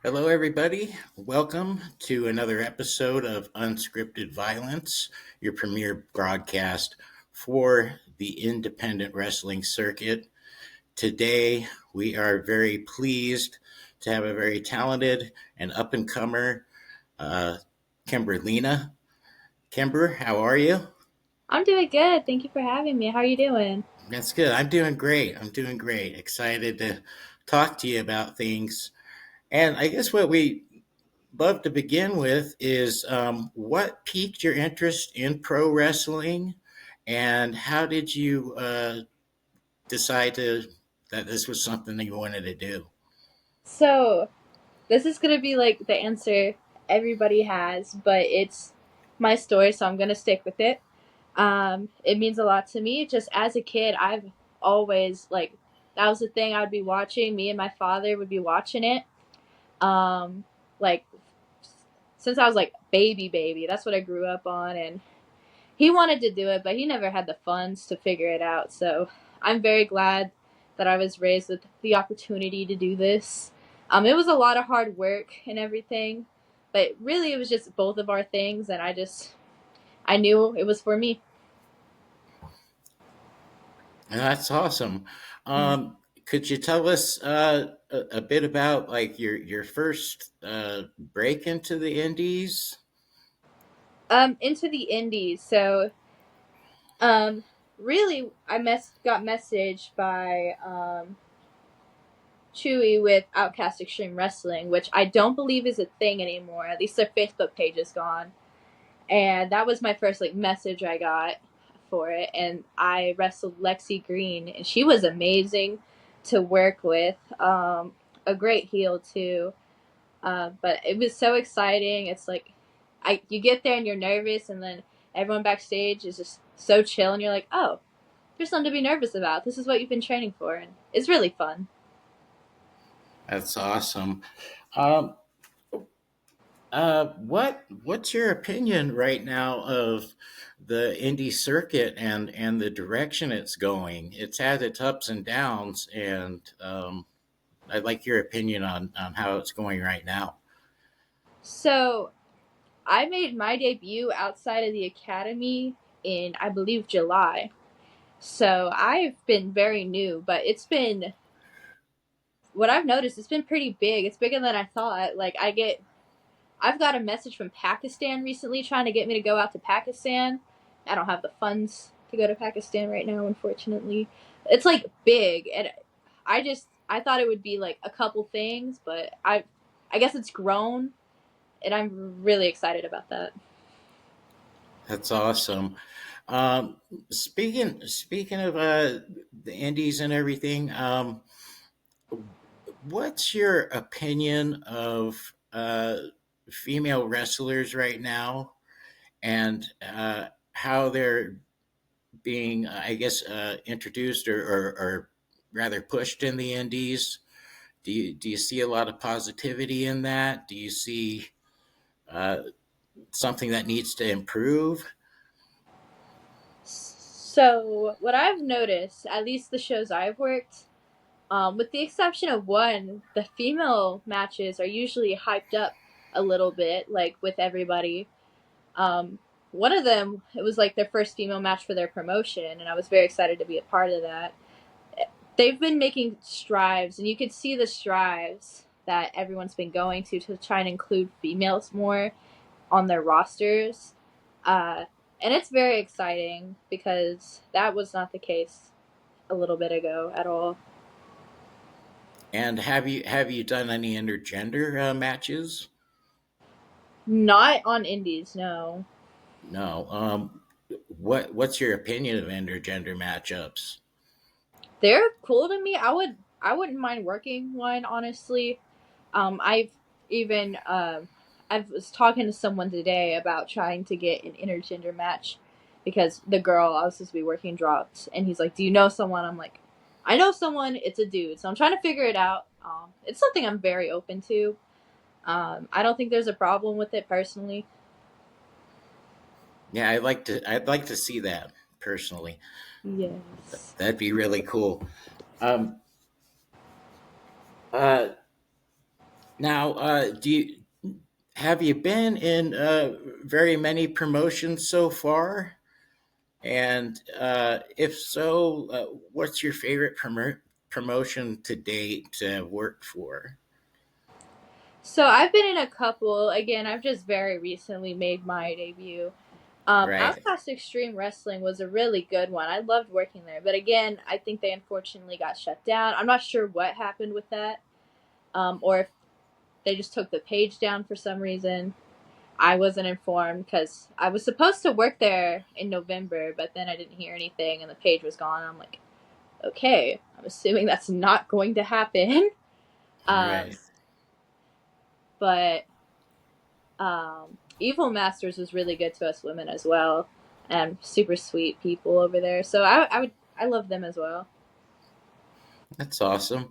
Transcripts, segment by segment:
Hello, everybody. Welcome to another episode of Unscripted Violence, your premier broadcast for the independent wrestling circuit. Today, we are very pleased to have a very talented and up and comer, uh, Kimber Lena. Kimber, how are you? I'm doing good. Thank you for having me. How are you doing? That's good. I'm doing great. I'm doing great. Excited to talk to you about things. And I guess what we love to begin with is what piqued your interest in pro wrestling, and how did you decide that this was something that you wanted to do? So, this is going to be like the answer everybody has, but it's my story, so I'm going to stick with it. It means a lot to me. Just as a kid, I've always, that was the thing I would be watching. Me and my father would be watching it. Um, like, since I was like baby. That's what I grew up on. And he wanted to do it, but he never had the funds to figure it out. So I'm very glad that I was raised with the opportunity to do this. It was a lot of hard work and everything, but really it was just both of our things, and I knew it was for me. That's awesome. Could you tell us a bit about like your first break into the indies? Into the indies. So um, really, got messaged by Chewy with Outcast Extreme Wrestling, which I don't believe is a thing anymore. At least their Facebook page is gone. And that was my first like message I got for it. And I wrestled Lexi Green, and she was amazing to work with. A great heel too. But it was so exciting. It's like you get there and you're nervous, and then everyone backstage is just so chill, and you're like, oh, there's something to be nervous about. This is what you've been training for, and it's really fun. That's awesome. Um, what's your opinion right now of the indie circuit and the direction it's going? It's had its ups and downs, and I'd like your opinion on how it's going right now. So I made my debut outside of the academy in, I believe, July. So I've been very new, but it's been what I've noticed. It's been pretty big. It's bigger than I thought. I've got a message from Pakistan recently trying to get me to go out to Pakistan. I don't have the funds to go to Pakistan right now, unfortunately. It's like big, and I thought it would be like a couple things, but I guess it's grown, and I'm really excited about that. That's awesome. Speaking of the indies and everything, what's your opinion of female wrestlers right now, and how they're being, I guess, introduced or rather pushed in the indies? Do you see a lot of positivity in that? Do you see uh, something that needs to improve? So what I've noticed, at least the shows I've worked, with the exception of one, the female matches are usually hyped up a little bit, like with everybody. Um, One of them, it was like their first female match for their promotion, and I was very excited to be a part of that. They've been making strives, and you could see the strives that everyone's been going to try and include females more on their rosters. Uh, and it's very exciting because that was not the case a little bit ago at all. And have you done any intergender matches? Not on indies, no. No. What's your opinion of intergender matchups? They're cool to me. I wouldn't mind working one, honestly. I've even I was talking to someone today about trying to get an intergender match because the girl I was supposed to be working dropped, and he's like, "Do you know someone?" I'm like, "I know someone. It's a dude." So I'm trying to figure it out. It's something I'm very open to. I don't think there's a problem with it personally. Yeah, I'd like to see that personally. Yes. That'd be really cool. Um, uh, Now, do you have you been in very many promotions so far? And if so, what's your favorite promotion to date to have worked for? So I've been in a couple. Again, I've just very recently made my debut. Right, Outcast Extreme Wrestling was a really good one. I loved working there, but again, I think they unfortunately got shut down. I'm not sure what happened with that, or if they just took the page down for some reason. I wasn't informed because I was supposed to work there in November, but then I didn't hear anything and the page was gone. I'm like, okay, I'm assuming that's not going to happen. Um, right. but Evil Masters was really good to us women as well, and super sweet people over there. So I love them as well. That's awesome.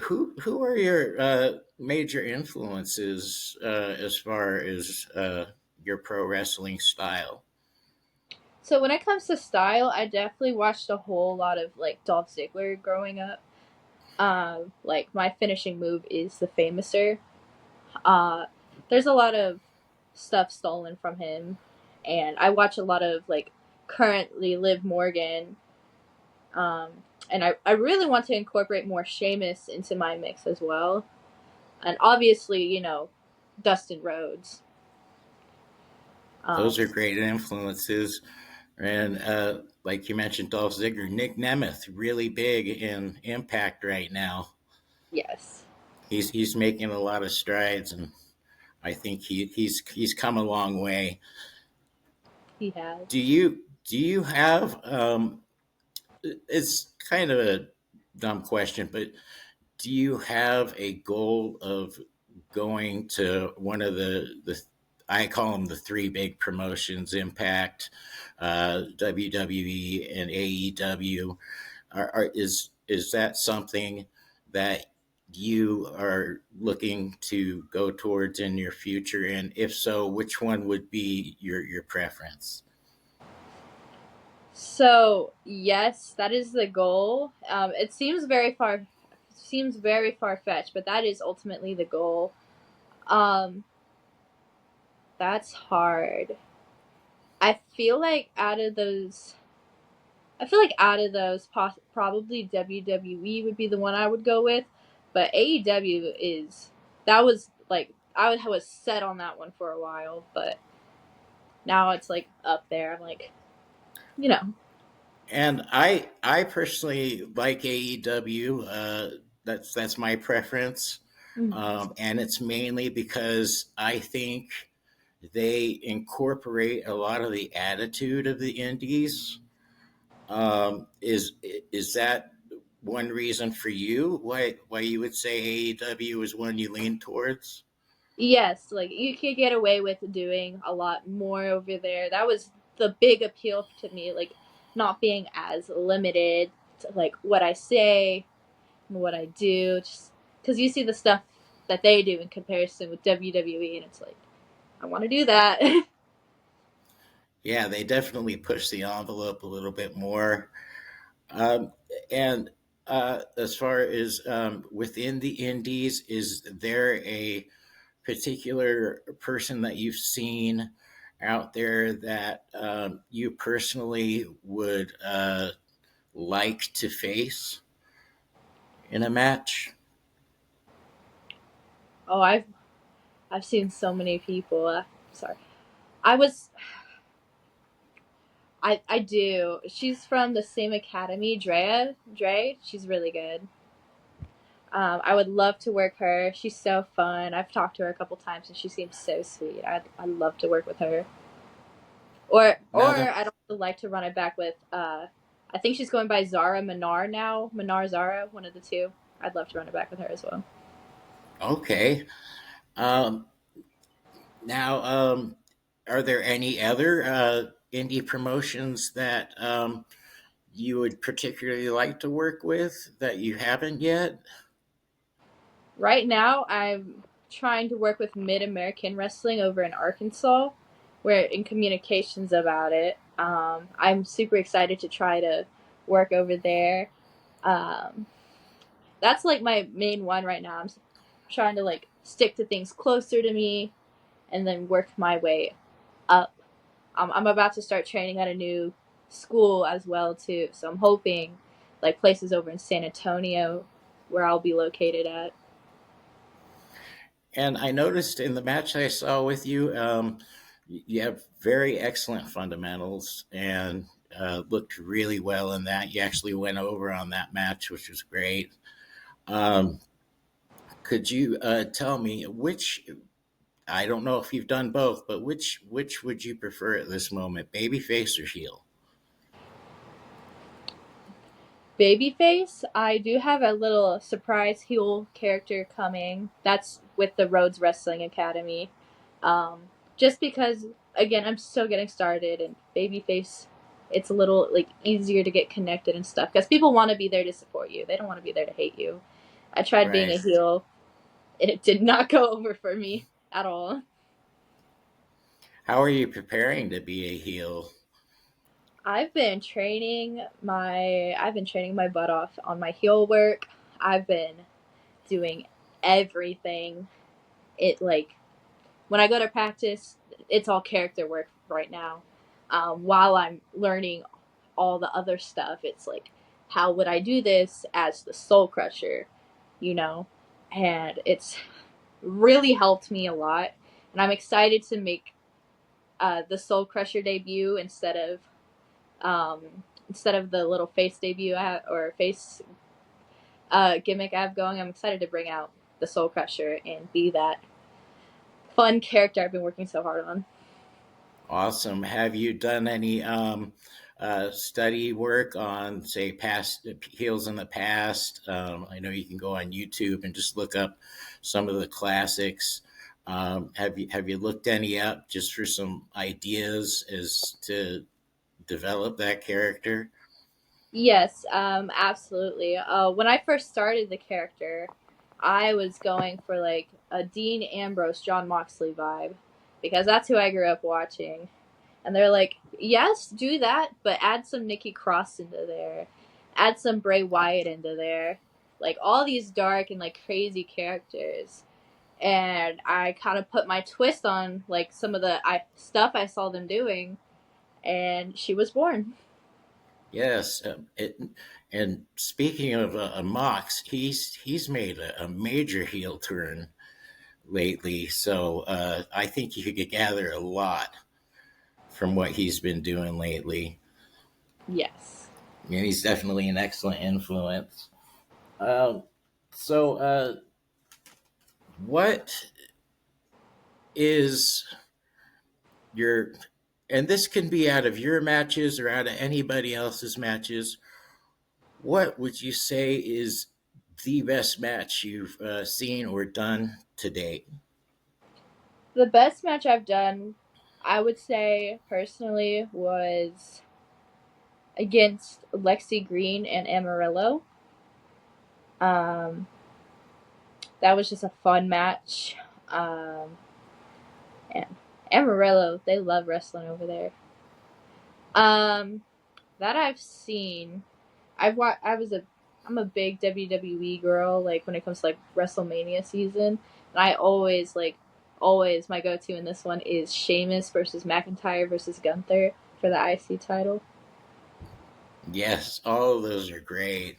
Who are your major influences as far as your pro wrestling style? So when it comes to style, I definitely watched a whole lot of like Dolph Ziggler growing up. Like my finishing move is the Famouser. Uh, there's a lot of stuff stolen from him, and I watch a lot of like currently Liv Morgan. Um, and I really want to incorporate more Sheamus into my mix as well, and obviously Dustin Rhodes. Those Um, are great influences. And like you mentioned, Dolph Ziggler, Nick Nemeth, really big in Impact right now. yes, He's making a lot of strides, and I think he's come a long way. he has. Do you have it's kind of a dumb question, but do you have a goal of going to one of the I call them the three big promotions: Impact, WWE, and AEW? Is that something that you are looking to go towards in your future? And if so, which one would be your preference? So yes, that is the goal. It seems very far fetched, but that is ultimately the goal. Um, that's hard. I feel like out of those, probably WWE would be the one I would go with, but AEW is that was like was set on that one for a while, but now it's like up there. I'm like, you know, And I personally like AEW. That's my preference, and it's mainly because I think they incorporate a lot of the attitude of the indies. Is that one reason for you why you would say AEW is one you lean towards? yes, like you could get away with doing a lot more over there. That was the big appeal to me, like not being as limited to like what I say and what I do, just because you see the stuff that they do in comparison with WWE, and it's like I want to do that. Yeah, they definitely push the envelope a little bit more. Um, and as far as within the indies, is there a particular person that you've seen out there that you personally would like to face in a match? Oh, I've seen so many people. Sorry, I was I do. She's from the same academy, Drea. Dre. She's really good. I would love to work her. She's so fun. I've talked to her a couple times, and she seems so sweet. I'd love to work with her. Or Now that I'd also like to run it back with. I think she's going by Zara Minar now. Minar Zara, one of the two. I'd love to run it back with her as well. okay. Um, now, are there any other indie promotions that you would particularly like to work with that you haven't yet? Right now, I'm trying to work with Mid American Wrestling over in Arkansas. We're in communications about it. I'm super excited to try to work over there. Um, that's like my main one right now. trying to like stick to things closer to me and then work my way up. I'm about to start training at a new school as well too, so I'm hoping like places over in San Antonio where I'll be located at. And I noticed in the match I saw with you, you have very excellent fundamentals and looked really well in that. You actually went over on that match, which was great. Um, could you tell me which? I don't know if you've done both, but which would you prefer at this moment, babyface or heel? Babyface, I do have a little surprise heel character coming. That's with the Rhodes Wrestling Academy. Just because, again, I'm still getting started, and Babyface, it's a little like easier to get connected and stuff because people want to be there to support you. They don't want to be there to hate you. I tried being Right. a heel, and it did not go over for me at all. How are you preparing to be a heel? I've been training my butt off on my heel work. I've been doing everything. It like when I go to practice, it's all character work right now. While I'm learning all the other stuff, it's like, how would I do this as the Soul Crusher, you know? And it's really helped me a lot. And I'm excited to make the Soul Crusher debut instead of the little face debut or face gimmick I have going. I'm excited to bring out the Soul Crusher and be that fun character I've been working so hard on. Awesome. Have you done any study work on, say, past heels in the past? I know you can go on YouTube and just look up some of the classics. Have you looked any up just for some ideas as to develop that character? Yes, absolutely. When I first started the character, I was going for like a Dean Ambrose, John Moxley vibe because that's who I grew up watching. And they're like, yes, do that, but add some Nikki Cross into there, add some Bray Wyatt into there, like all these dark and like crazy characters. And I kind of put my twist on like some of the stuff I saw them doing, and she was born. Yes. And speaking of Mox, he's made a major heel turn lately. So I think you could gather a lot from what he's been doing lately. Yes. And he's definitely an excellent influence. Um, so, what is your, and this can be out of your matches or out of anybody else's matches, what would you say is the best match you've seen or done to date? The best match I've done, I would say personally, was against Lexi Green and Amarillo. Um, that was just a fun match. Um, and Amarillo, they love wrestling over there. Um, that I've seen. I was a. I'm a big WWE girl. Like when it comes to like WrestleMania season, and I always my go-to in this one is Sheamus versus McIntyre versus Gunther for the IC title. Yes, all of those are great.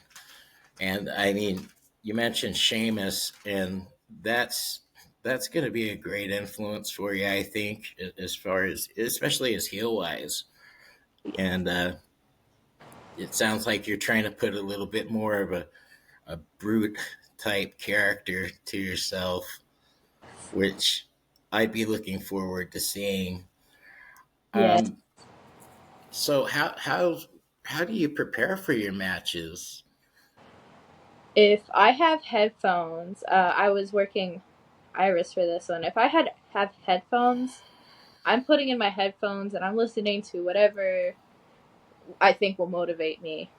And I mean, you mentioned Sheamus, and that's going to be a great influence for you, I think, as far as especially as heel wise. And it sounds like you're trying to put a little bit more of a brute type character to yourself, which I'd be looking forward to seeing. Yes. Um, so how do you prepare for your matches? If I have headphones, I was working Iris for this one. If I have headphones, I'm putting in my headphones and I'm listening to whatever I think will motivate me.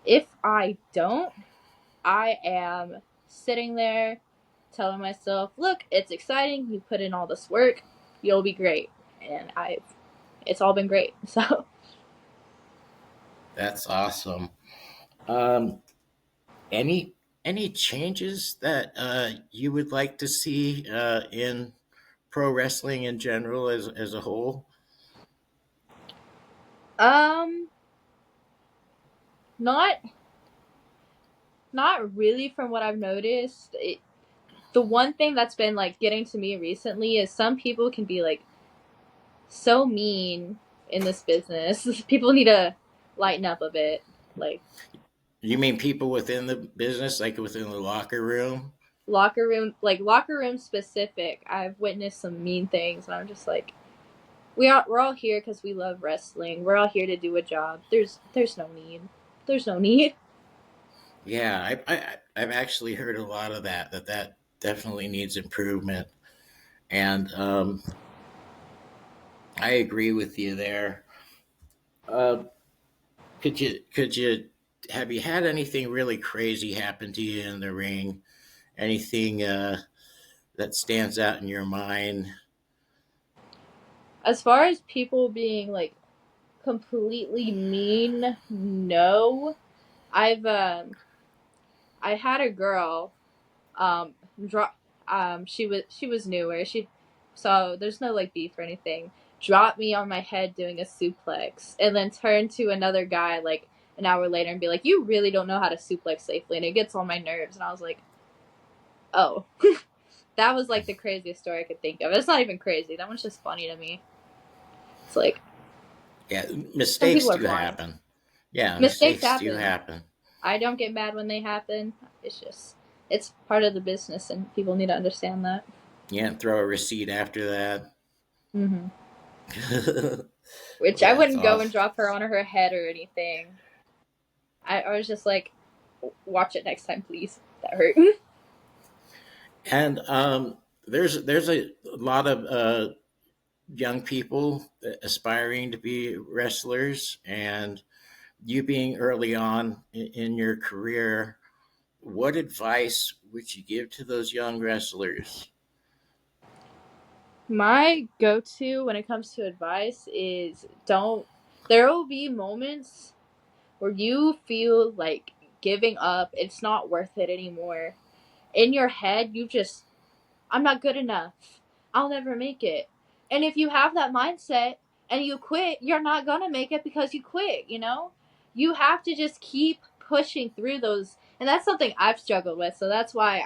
If I don't, I am sitting there telling myself, "Look, it's exciting. You put in all this work. You'll be great." And it's all been great. So, That's awesome. Um, any any changes that you would like to see in pro wrestling in general as a whole? Um, not not really from what I've noticed. The one thing that's been like getting to me recently is some people can be like so mean in this business. People need to lighten up a bit. Like You mean people within the business, like within the locker room? locker room specific. I've witnessed some mean things, and I'm just like, we're all here because we love wrestling. We're all here to do a job. There's no need. There's no need. Yeah, I've actually heard a lot of that definitely needs improvement, and I agree with you there. Uh, could you have you had anything really crazy happen to you in the ring? Anything that stands out in your mind? As far as people being like completely mean, no. I've I had a girl drop she was newer. She so there's no like beef or anything. Drop me on my head doing a suplex and then turn to another guy like an hour later and be like, "You really don't know how to suplex safely," and it gets on my nerves. And I was like, "Oh." That was like the craziest story I could think of. It's not even crazy. That one's just funny to me. It's like Yeah, some mistakes people are do blind. happen. Yeah, Mistakes mistakes do happen. happen. I don't get mad when they happen. It's just it's part of the business, and people need to understand that. You can't throw a receipt after that. Mm-hmm. Well, Which I that's wouldn't go and awesome. drop her on her head or anything. I was just like, watch it next time, please. That hurt. And there's a lot of young people aspiring to be wrestlers, and you being early on in your career, what advice would you give to those young wrestlers? My go to when it comes to advice is don't. There will be moments where you feel like giving up, it's not worth it anymore. In your head, you just I'm not good enough. I'll never make it. And if you have that mindset and you quit, you're not going to make it because you quit, you know? You have to just keep pushing through those. And that's something I've struggled with. So that's my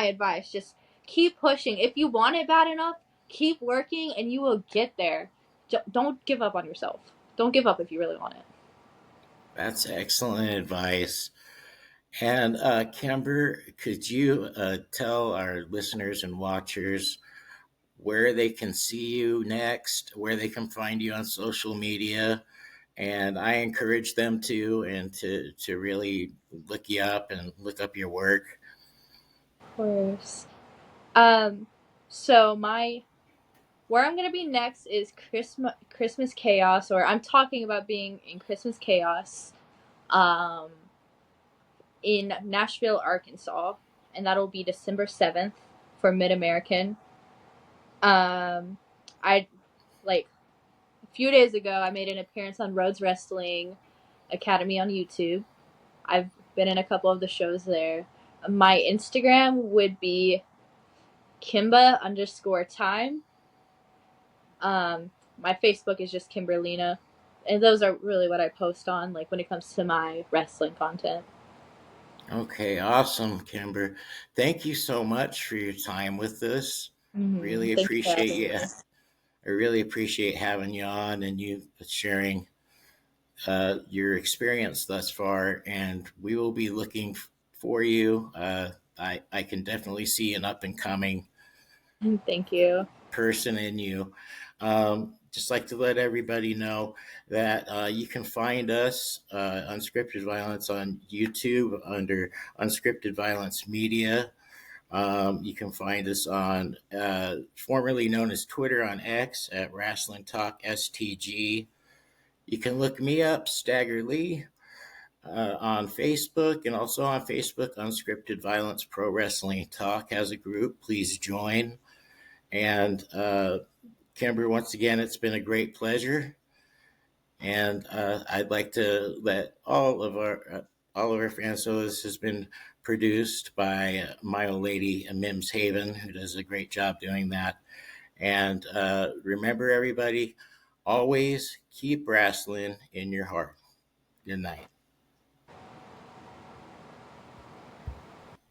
advice. Just keep pushing. If you want it bad enough, keep working and you will get there. Don't give up on yourself. Don't give up if you really want it. That's excellent advice. And Kimber, could you tell our listeners and watchers where they can see you next, where they can find you on social media? And I encourage them to and to really look you up and look up your work. Of course. Um, so my where I'm gonna be next is Christmas Chaos, or I'm talking about being in Christmas Chaos, um, in Nashville, Arkansas, and that'll be December 7th for Mid American. I like a few days ago I made an appearance on Rhodes Wrestling Academy on YouTube. I've been in a couple of the shows there. My Instagram would be Kimba_time. My Facebook is just Kimber Lena. And those are really what I post on, like when it comes to my wrestling content. Okay, awesome, Kimber. Thank you so much for your time with us. Mm-hmm. Really Thank you for appreciate having you. me. I really appreciate having you on and you sharing your experience thus far. And we will be looking for you. I can definitely see an up and coming Thank you. person in you. Just like to let everybody know that you can find us, Unscripted Violence, on YouTube under Unscripted Violence Media. You can find us on formerly known as Twitter on X at Wrestling Talk STG. You can look me up, Stagger Lee, on Facebook, and also on Facebook, Unscripted Violence Pro Wrestling Talk has a group. Please join. And Kimber, once again, it's been a great pleasure. And I'd like to let all of our fans know this has been produced by my old lady, Mims Haven, who does a great job doing that. And remember, everybody, always keep wrestling in your heart. Good night.